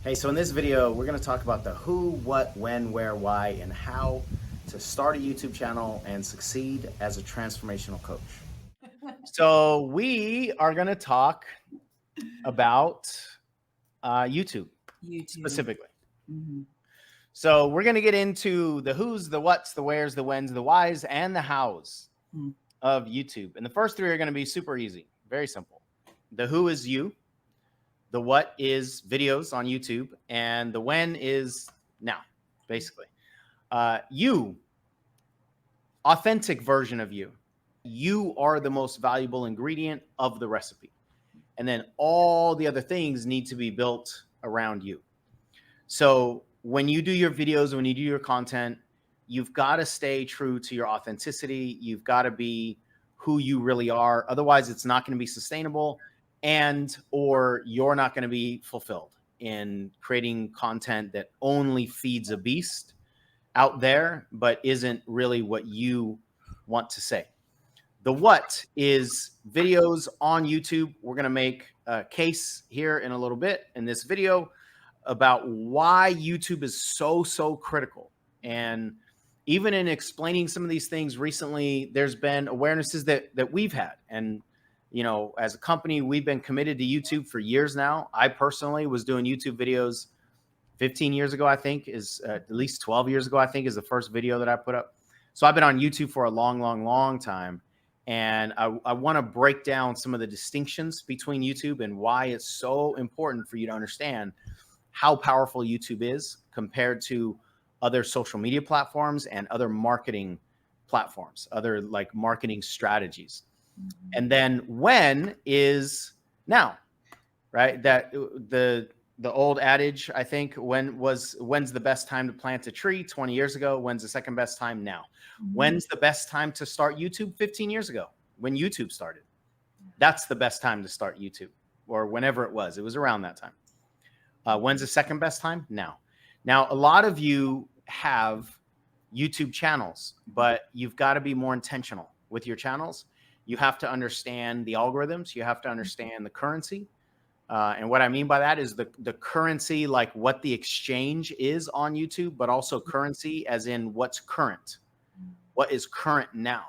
Hey, so in this video, we're going to talk about the who, what, when, where, why, and how to start a YouTube channel and succeed as a transformational coach. So we are going to talk about YouTube specifically. Mm-hmm. So we're going to get into the who's, the what's, the where's, the when's, the why's, and the how's of YouTube. And the first three are going to be super easy, very simple. The who is you. The what is videos on YouTube, and the when is now, basically. You, authentic version of you. You are the most valuable ingredient of the recipe. And then all the other things need to be built around you. So when you do your videos, when you do your content, you've got to stay true to your authenticity. You've got to be who you really are. Otherwise, it's not going to be sustainable. Or you're not going to be fulfilled in creating content that only feeds a beast out there, but isn't really what you want to say. The what is videos on YouTube. We're going to make a case here in a little bit in this video about why YouTube is so critical. And even in explaining some of these things recently, there's been awarenesses that we've had. And you know, as a company, we've been committed to YouTube for years now. I personally was doing YouTube videos 15 years ago, I think, is at least 12 years ago, I think, is the first video that I put up. So I've been on YouTube for a long time. And I want to break down some of the distinctions between YouTube and why it's so important for you to understand how powerful YouTube is compared to other social media platforms and other marketing platforms, other like marketing strategies. And then when is now, right? That the old adage, I think, when's the best time to plant a tree 20 years ago? When's the second best time now? When's the best time to start YouTube 15 years ago when YouTube started? That's the best time to start YouTube, or whenever it was. It was around that time. When's the second best time? Now. Now, a lot of you have YouTube channels, but you've got to be more intentional with your channels. You have to understand the algorithms. You have to understand the currency. And what I mean by that is the currency, like what the exchange is on YouTube, but also currency as in what's current. What is current now?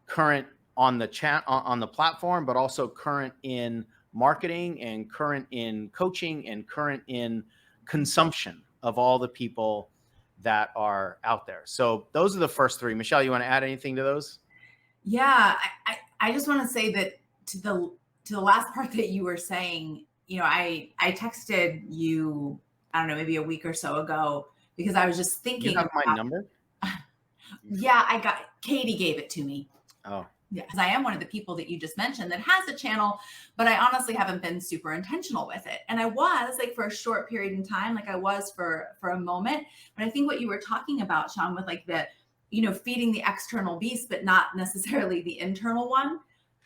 Current on the chat, on the platform, but also current in marketing and current in coaching and current in consumption of all the people that are out there. So those are the first three. Michelle, you want to add anything to those? Yeah, I just want to say that to the last part that you were saying, you know, I texted you, I don't know, maybe a week or so ago, because I was just thinking. You have my number? Yeah, Katie gave it to me. Oh. Yeah, because I am one of the people that you just mentioned that has a channel, but I honestly haven't been super intentional with it. And I was like for a short period in time, like I was for a moment. But I think what you were talking about, Sean, with like the, you know, feeding the external beast, but not necessarily the internal one.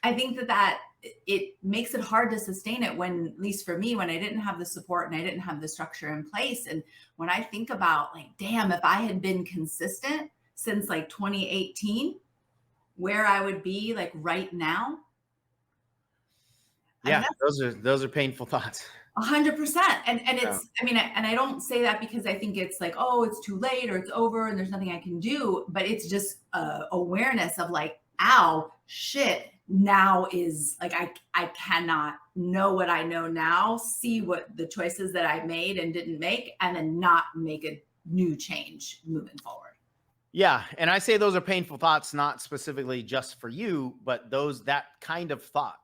I think that it makes it hard to sustain it when, at least for me, when I didn't have the support and I didn't have the structure in place. And when I think about like, damn, if I had been consistent since like 2018, where I would be like right now. Yeah, those are painful thoughts. 100%. And it's, I mean, and I don't say that because I think it's like, oh, it's too late or it's over and there's nothing I can do, but it's just awareness of like, ow, shit, now is like, I cannot know what I know now, see what the choices that I made and didn't make, and then not make a new change moving forward. Yeah. And I say those are painful thoughts, not specifically just for you, but that kind of thought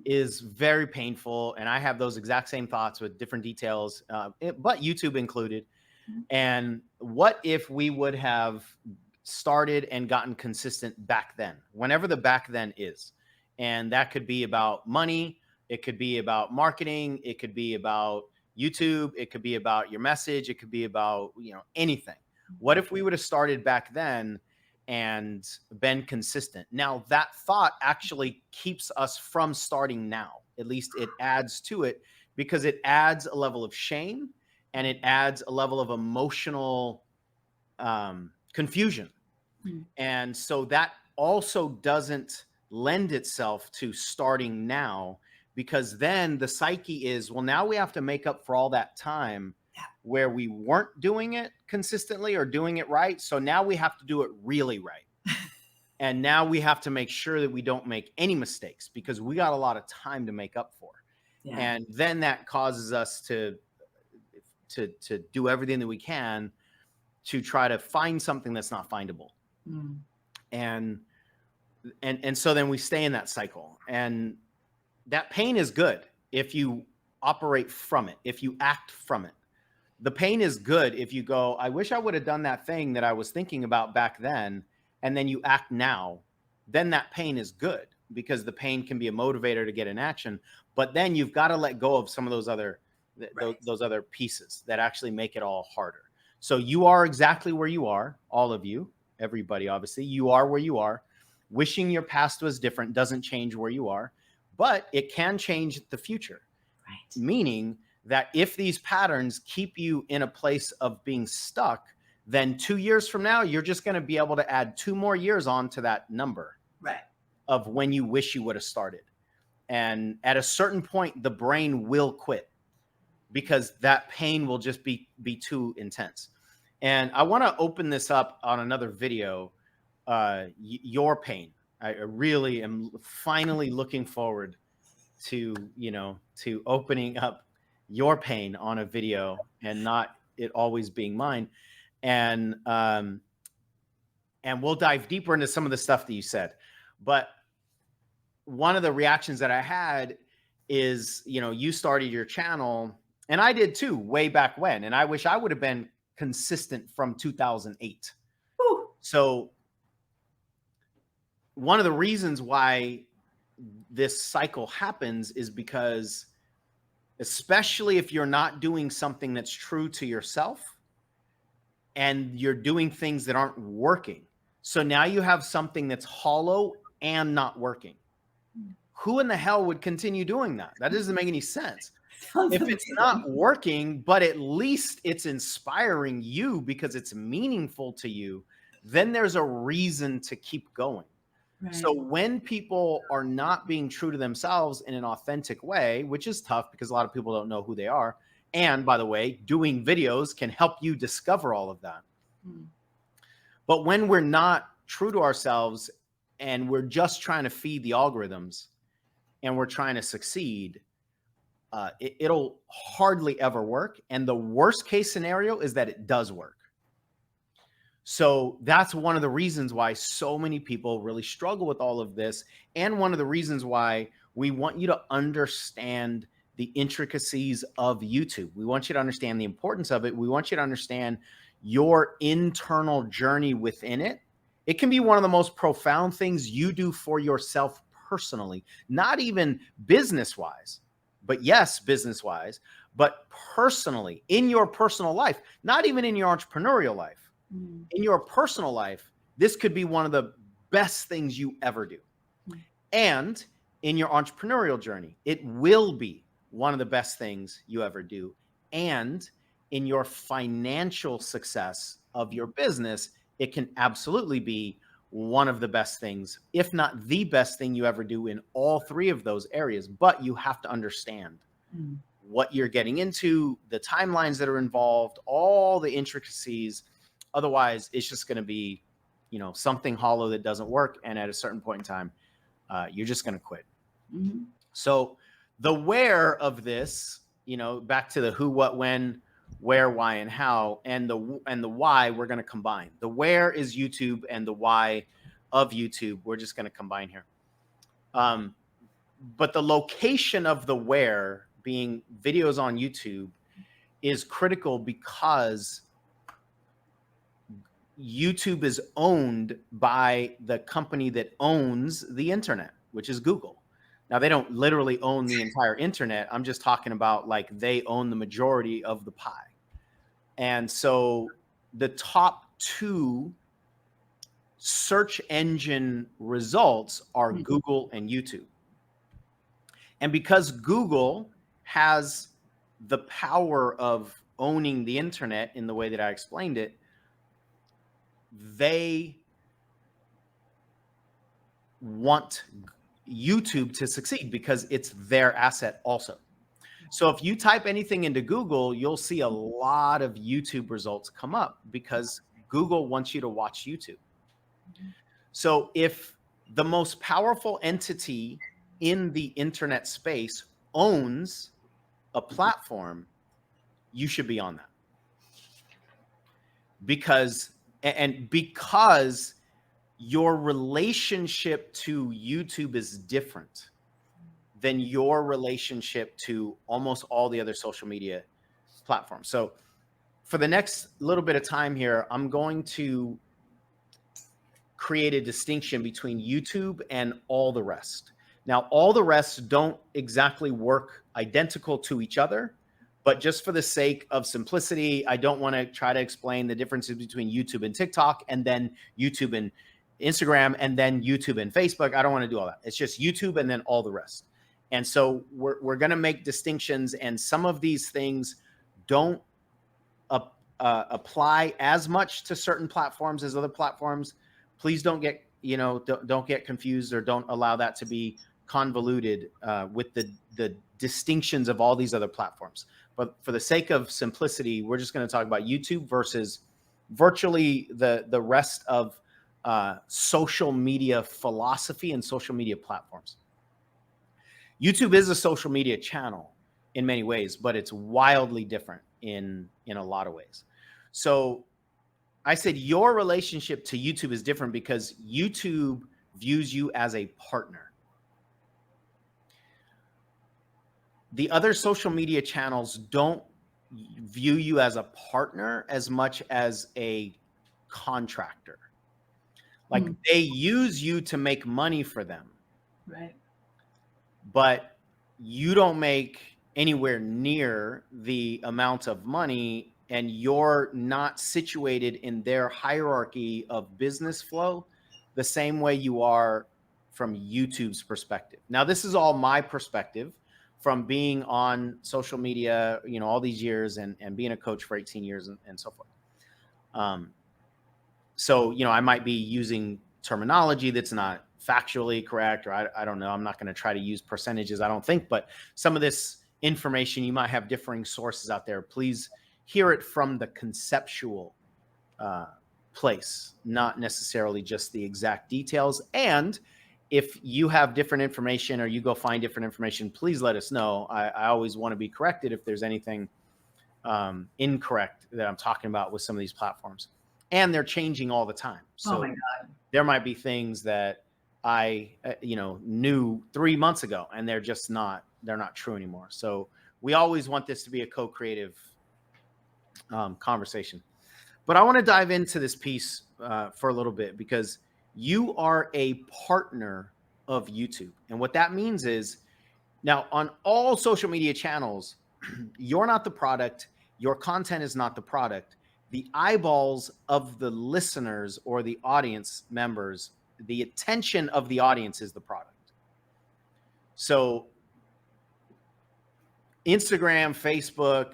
is very painful. And I have those exact same thoughts with different details, but YouTube included. And what if we would have started and gotten consistent back then, whenever the back then is? And that could be about money. It could be about marketing. It could be about YouTube. It could be about your message. It could be about, you know, anything. What if we would have started back then and been consistent? Now, that thought actually keeps us from starting now. At least it adds to it because it adds a level of shame and it adds a level of emotional confusion. And so that also doesn't lend itself to starting now, because then the psyche is, well, now we have to make up for all that time where we weren't doing it consistently or doing it right. So now we have to do it really right. And now we have to make sure that we don't make any mistakes because we got a lot of time to make up for. Yeah. And then that causes us to do everything that we can to try to find something that's not findable. Mm. And so then we stay in that cycle. And that pain is good if you operate from it, if you act from it. The pain is good if you go, I wish I would have done that thing that I was thinking about back then, and then you act now. Then that pain is good because the pain can be a motivator to get in action. But then you've got to let go of some of those other those other pieces that actually make it all harder. So you are exactly where you are, all of you, everybody, obviously. You are where you are. Wishing your past was different doesn't change where you are, but it can change the future. Right. Meaning that if these patterns keep you in a place of being stuck, then 2 years from now, you're just going to be able to add 2 more years on to that number, right, of when you wish you would have started. And at a certain point, the brain will quit because that pain will just be too intense. And I want to open this up on another video, your pain. I really am finally looking forward to, to opening up your pain on a video and not it always being mine. And we'll dive deeper into some of the stuff that you said. But one of the reactions that I had is, you started your channel and I did too, way back when. And I wish I would have been consistent from 2008. Whew. So one of the reasons why this cycle happens is because, especially if you're not doing something that's true to yourself and you're doing things that aren't working. So now you have something that's hollow and not working. Who in the hell would continue doing that? That doesn't make any sense. If it's not working, but at least it's inspiring you because it's meaningful to you, then there's a reason to keep going. Right. So when people are not being true to themselves in an authentic way, which is tough because a lot of people don't know who they are. And by the way, doing videos can help you discover all of that. Mm. But when we're not true to ourselves and we're just trying to feed the algorithms and we're trying to succeed, it'll hardly ever work. And the worst case scenario is that it does work. So that's one of the reasons why so many people really struggle with all of this. And one of the reasons why we want you to understand the intricacies of YouTube. We want you to understand the importance of it. We want you to understand your internal journey within it. It can be one of the most profound things you do for yourself personally, not even business-wise, but yes, business-wise, but personally, in your personal life, not even in your entrepreneurial life. In your personal life, this could be one of the best things you ever do. And in your entrepreneurial journey, it will be one of the best things you ever do. And in your financial success of your business, it can absolutely be one of the best things, if not the best thing you ever do in all 3 of those areas. But you have to understand what you're getting into, the timelines that are involved, all the intricacies. Otherwise, it's just going to be, something hollow that doesn't work. And at a certain point in time, you're just going to quit. Mm-hmm. So the where of this, back to the who, what, when, where, why, and how, and the why we're going to combine. The where is YouTube and the why of YouTube. We're just going to combine here. But the location of the where being videos on YouTube is critical because YouTube is owned by the company that owns the internet, which is Google. Now, they don't literally own the entire internet. I'm just talking about like they own the majority of the pie. And so the top 2 search engine results are Google and YouTube. And because Google has the power of owning the internet in the way that I explained it, they want YouTube to succeed because it's their asset also. So if you type anything into Google, you'll see a lot of YouTube results come up because Google wants you to watch YouTube. So if the most powerful entity in the internet space owns a platform, you should be on that. Because your relationship to YouTube is different than your relationship to almost all the other social media platforms. So for the next little bit of time here, I'm going to create a distinction between YouTube and all the rest. Now, all the rest don't exactly work identical to each other, but just for the sake of simplicity, I don't want to try to explain the differences between YouTube and TikTok and then YouTube and Instagram and then YouTube and Facebook. I don't want to do all that. It's just YouTube and then all the rest. And so we're going to make distinctions, and some of these things don't apply as much to certain platforms as other platforms. Please don't get, don't get confused, or don't allow that to be convoluted with the distinctions of all these other platforms. But for the sake of simplicity, we're just going to talk about YouTube versus virtually the rest of social media philosophy and social media platforms. YouTube is a social media channel in many ways, but it's wildly different in a lot of ways. So I said your relationship to YouTube is different because YouTube views you as a partner. The other social media channels don't view you as a partner as much as a contractor. Like they use you to make money for them. Right. But you don't make anywhere near the amount of money, and you're not situated in their hierarchy of business flow the same way you are from YouTube's perspective. Now, this is all my perspective from being on social media, all these years and being a coach for 18 years and so forth. So, I might be using terminology that's not factually correct, or I don't know. I'm not going to try to use percentages, I don't think, but some of this information, you might have differing sources out there. Please hear it from the conceptual place, not necessarily just the exact details. And if you have different information or you go find different information, please let us know. I always want to be corrected if there's anything incorrect that I'm talking about with some of these platforms. And they're changing all the time. So oh my God. There might be things that I, knew 3 months ago, and they're not true anymore. So we always want this to be a co-creative conversation. But I want to dive into this piece for a little bit, because you are a partner of YouTube. And what that means is, now on all social media channels, you're not the product. Your content is not the product. The eyeballs of the listeners or the audience members, the attention of the audience is the product. So Instagram, Facebook,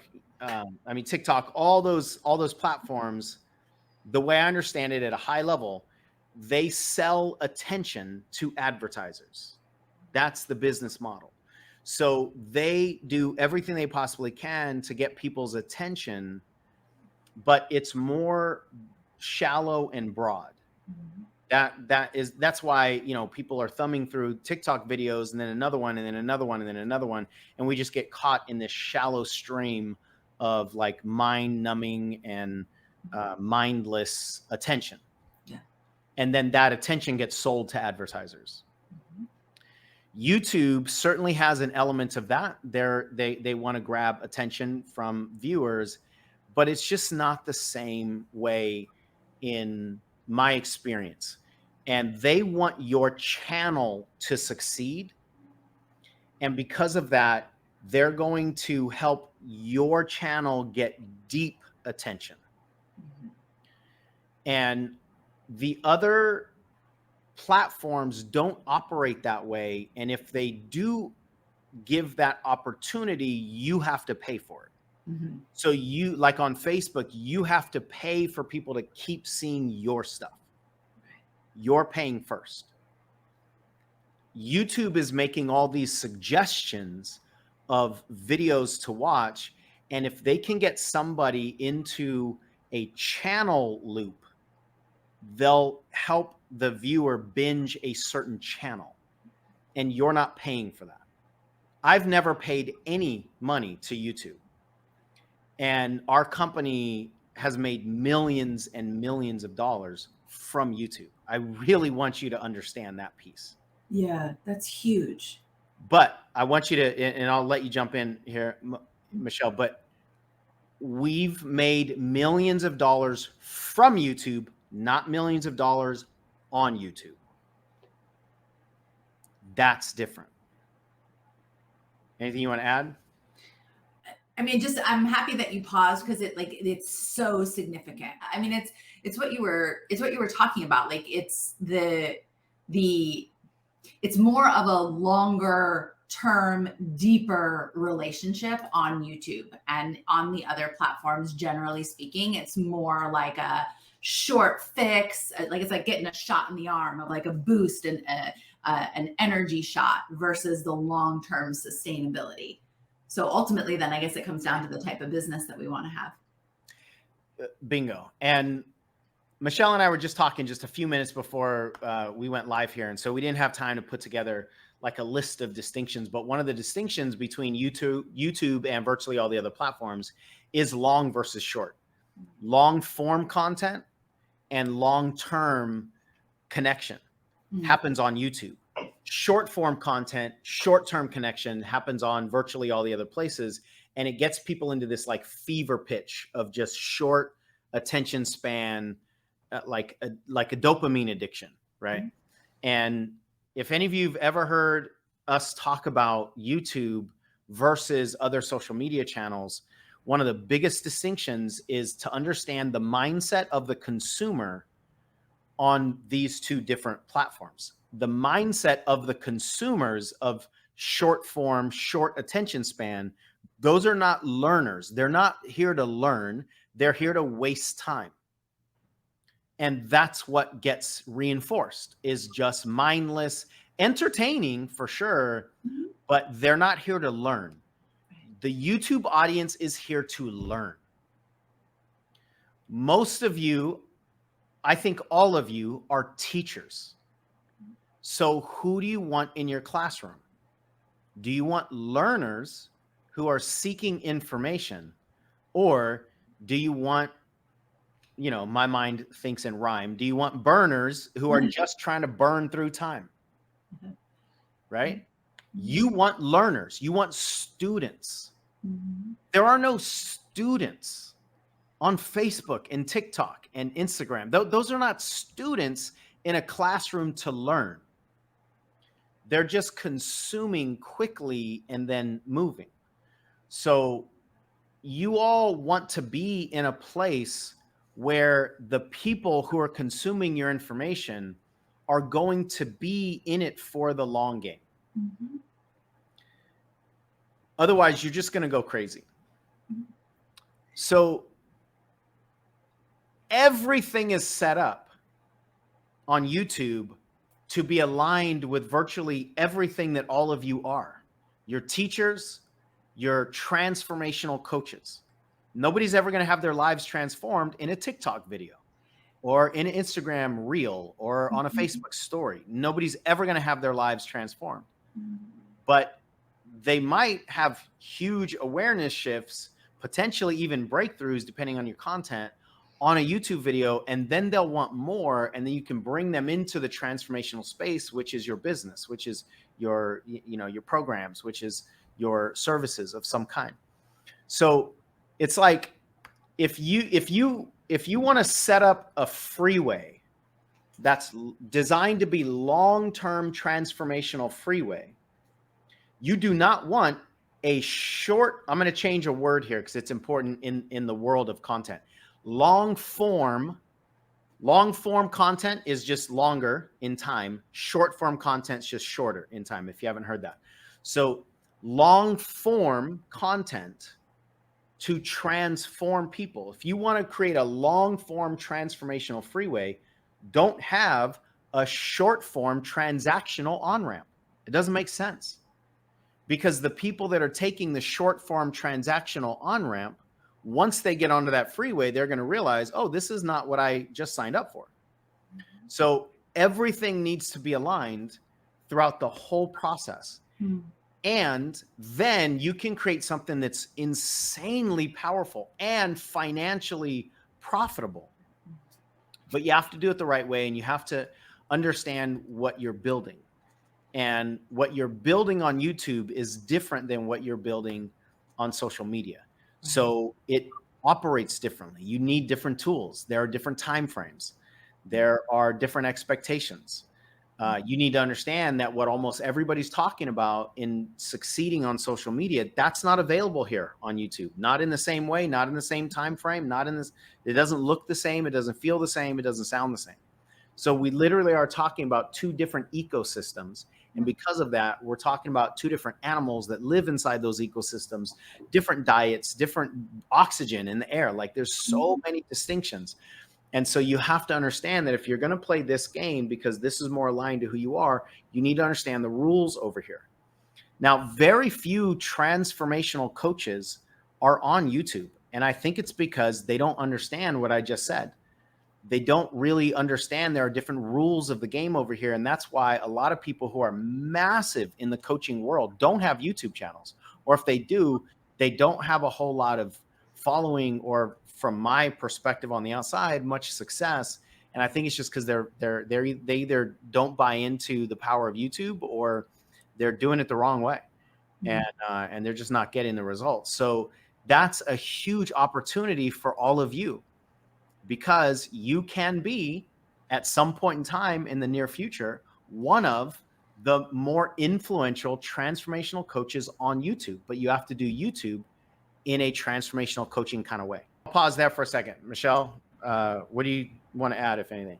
TikTok, all those platforms, the way I understand it at a high level, they sell attention to advertisers. That's the business model. So they do everything they possibly can to get people's attention, but it's more shallow and broad. That's why, people are thumbing through TikTok videos and then another one and then another one and then another one. And we just get caught in this shallow stream of like mind numbing and mindless attention. Yeah. And then that attention gets sold to advertisers. YouTube certainly has an element of that. They want to grab attention from viewers, but it's just not the same way in my experience. And they want your channel to succeed. And because of that, they're going to help your channel get deep attention. And the other platforms don't operate that way. And if they do give that opportunity, you have to pay for it. So you, like on Facebook, you have to pay for people to keep seeing your stuff. You're paying first. YouTube is making all these suggestions of videos to watch. And if they can get somebody into a channel loop, they'll help the viewer binge a certain channel, and you're not paying for that. I've never paid any money to YouTube, and our company has made millions and millions of dollars from YouTube. I really want you to understand that piece. Yeah, that's huge. But I want you to, and I'll let you jump in here, Michelle, but we've made millions of dollars from YouTube, not millions of dollars on YouTube. That's different. Anything you want to add? I mean, just I'm happy that you paused, because it's so significant. I mean, it's what you were talking about. Like it's it's more of a longer term, deeper relationship on YouTube, and on the other platforms, generally speaking, it's more like a short fix. Like it's like getting a shot in the arm of like a boost and an energy shot, versus the long-term sustainability. So ultimately, then I guess it comes down to the type of business that we want to have. Bingo. And Michelle and I were just talking just a few minutes before we went live here. And so we didn't have time to put together like a list of distinctions. But one of the distinctions between YouTube and virtually all the other platforms is long versus short. Long form content and long-term connection happens on YouTube. Short form content, short-term connection happens on virtually all the other places. And it gets people into this like fever pitch of just short attention span, like a dopamine addiction, right? And if any of you have ever heard us talk about YouTube versus other social media channels, one of the biggest distinctions is to understand the mindset of the consumer on these two different platforms. The mindset of the consumers of short form, short attention span, those are not learners. They're not here to learn. They're here to waste time. And that's what gets reinforced, is just mindless, entertaining for sure, but they're not here to learn. The YouTube audience is here to learn. Most of you, I think all of you, are teachers. So who do you want in your classroom? Do you want learners who are seeking information, or do you want, you know, my mind thinks in rhyme, do you want burners who are just trying to burn through time? Right? You want learners. You want students. There are no students on Facebook and TikTok and Instagram. Those are not students in a classroom to learn. They're just consuming quickly and then moving. So you all want to be in a place where the people who are consuming your information are going to be in it for the long game. Otherwise, you're just going to go crazy. So everything is set up on YouTube to be aligned with virtually everything that all of you are. Your teachers, your transformational coaches. Nobody's ever going to have their lives transformed in a TikTok video or in an Instagram reel or on a Facebook story. Nobody's ever going to have their lives transformed. But they might have huge awareness shifts, potentially even breakthroughs, depending on your content, on a YouTube video, and then they'll want more, and then you can bring them into the transformational space, which is your business, which is your, you know, your programs, which is your services of some kind. So it's like if you want to set up a freeway that's designed to be long-term transformational freeway, you do not want a short, I'm going to change a word here because it's important in the world of content. Long form content is just longer in time. Short form content is just shorter in time, if you haven't heard that. So long form content to transform people. If you want to create a long form transformational freeway, don't have a short form transactional on-ramp. It doesn't make sense. because the people that are taking the short form transactional on-ramp, once they get onto that freeway, they're going to realize, oh, this is not what I just signed up for. So everything needs to be aligned throughout the whole process. And then you can create something that's insanely powerful and financially profitable. But you have to do it the right way, and you have to understand what you're building. And what you're building on YouTube is different than what you're building on social media. So it operates differently. You need different tools. There are different time frames. There are different expectations. You need to understand that what almost everybody's talking about in succeeding on social media, that's not available here on YouTube. Not in the same way, not in the same time frame, not in this. It doesn't look the same. It doesn't feel the same. It doesn't sound the same. So we literally are talking about two different ecosystems. And because of that, we're talking about two different animals that live inside those ecosystems, different diets, different oxygen in the air. Like there's so many distinctions. And so you have to understand that if you're going to play this game, because this is more aligned to who you are, you need to understand the rules over here. Now, very few transformational coaches are on YouTube. And I think it's because they don't understand what I just said. They don't really understand there are different rules of the game over here. And that's why a lot of people who are massive in the coaching world don't have YouTube channels. Or if they do, they don't have a whole lot of following, or from my perspective on the outside, much success. And I think it's just because they either don't buy into the power of YouTube, or they're doing it the wrong way. And they're just not getting the results. So that's a huge opportunity for all of you, because you can be, at some point in time in the near future, one of the more influential transformational coaches on YouTube. But you have to do YouTube in a transformational coaching kind of way. I'll pause there for a second. Michelle, what do you want to add, if anything?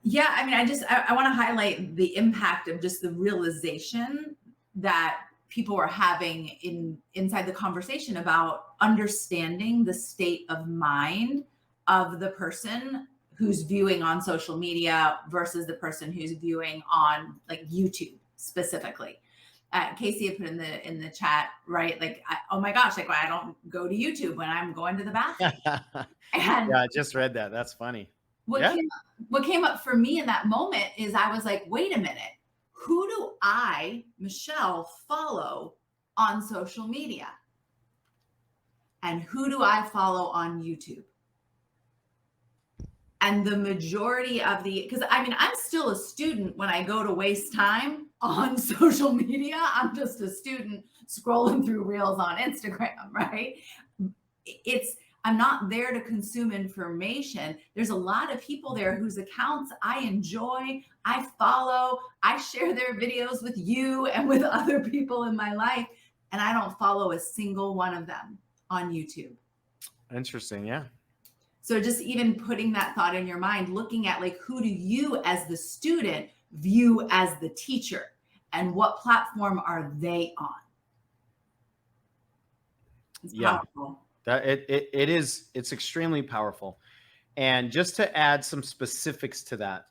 Yeah, I mean, I want to highlight the impact of just the realization that people are having inside the conversation about understanding the state of mind of the person who's viewing on social media versus the person who's viewing on like YouTube specifically. Casey had put in the chat, right? Like, oh my gosh, like I don't go to YouTube when I'm going to the bathroom. Yeah, I just read that. That's funny. What came up for me in that moment is I was like, wait a minute, who do I, Michelle, follow on social media? And who do I follow on YouTube? And the majority of because I mean, I'm still a student when I go to waste time on social media. I'm just a student scrolling through reels on Instagram, right? I'm not there to consume information. There's a lot of people there whose accounts I enjoy, I follow, I share their videos with you and with other people in my life. And I don't follow a single one of them on YouTube. Interesting. Yeah. So just even putting that thought in your mind, looking at like, who do you as the student view as the teacher, and what platform are they on? It's powerful. It's extremely powerful. And just to add some specifics to that,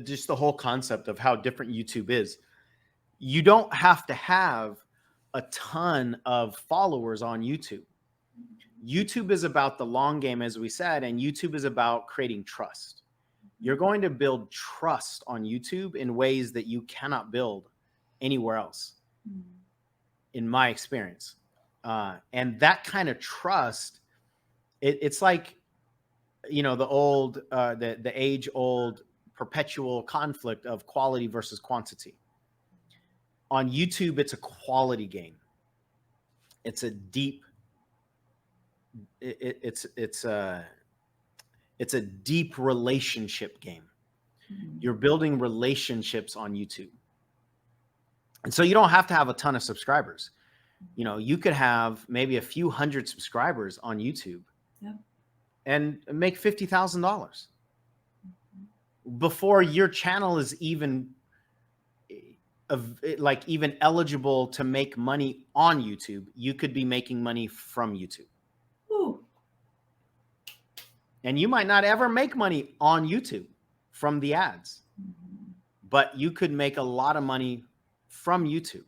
just the whole concept of how different YouTube is, you don't have to have a ton of followers on YouTube. YouTube is about the long game, as we said, and YouTube is about creating trust. You're going to build trust on YouTube in ways that you cannot build anywhere else, in my experience. And that kind of trust, it's like, you know, the age-old perpetual conflict of quality versus quantity. On YouTube, it's a quality game. It's a deep it's a deep relationship game. You're building relationships on YouTube. And so you don't have to have a ton of subscribers. You know, you could have maybe a few hundred subscribers on YouTube and make $50,000 before your channel is even even eligible to make money on YouTube. You could be making money from YouTube. And you might not ever make money on YouTube from the ads, but you could make a lot of money from YouTube.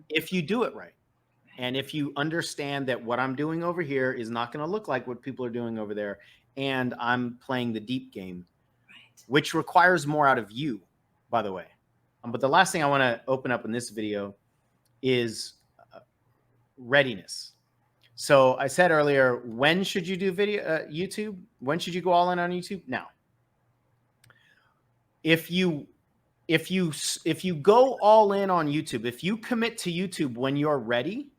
if you do it right. And if you understand that what I'm doing over here is not going to look like what people are doing over there, and I'm playing the deep game, which requires more out of you, by the way. But the last thing I want to open up in this video is readiness. So I said earlier, when should you do YouTube? When should you go all in on YouTube? Now, if you go all in on YouTube, if you commit to YouTube when you're ready,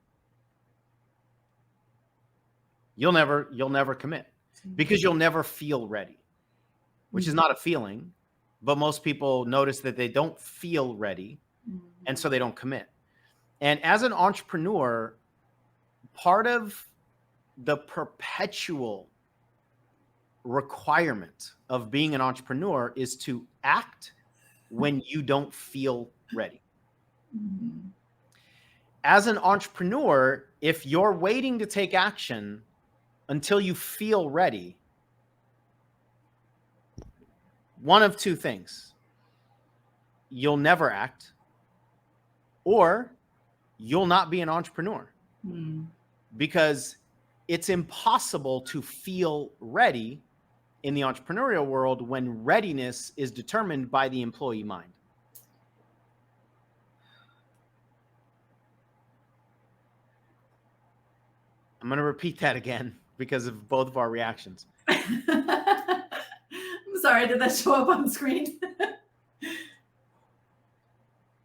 you'll never commit, because you'll never feel ready, which is not a feeling, but most people notice that they don't feel ready, and so they don't commit. And as an entrepreneur, part of the perpetual requirement of being an entrepreneur is to act when you don't feel ready. As an entrepreneur, if you're waiting to take action until you feel ready, one of two things: you'll never act, or you'll not be an entrepreneur. Because it's impossible to feel ready in the entrepreneurial world when readiness is determined by the employee mind. I'm going to repeat that again because of both of our reactions. I'm sorry, did that show up on the screen?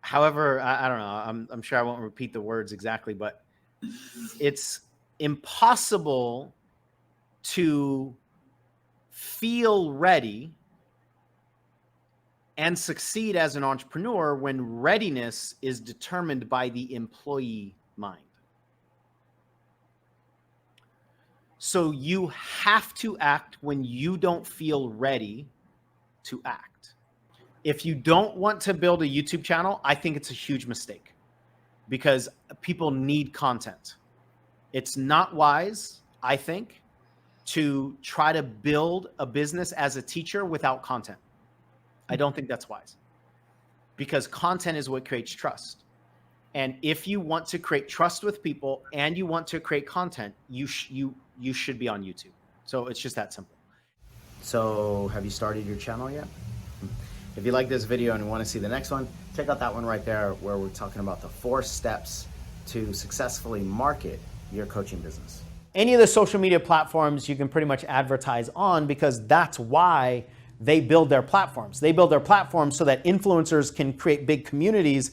However, I don't know. I'm sure I won't repeat the words exactly, but it's impossible to feel ready and succeed as an entrepreneur when readiness is determined by the employee mind. So you have to act when you don't feel ready to act. If you don't want to build a YouTube channel, I think it's a huge mistake, because people need content. It's not wise, I think, to try to build a business as a teacher without content. I don't think that's wise, because content is what creates trust. And if you want to create trust with people and you want to create content, you should be on YouTube. So it's just that simple. So have you started your channel yet? If you like this video and you want to see the next one, check out that one right there, where we're talking about the 4 steps to successfully market your coaching business. Any of the social media platforms you can pretty much advertise on, because that's why they build their platforms. They build their platforms so that influencers can create big communities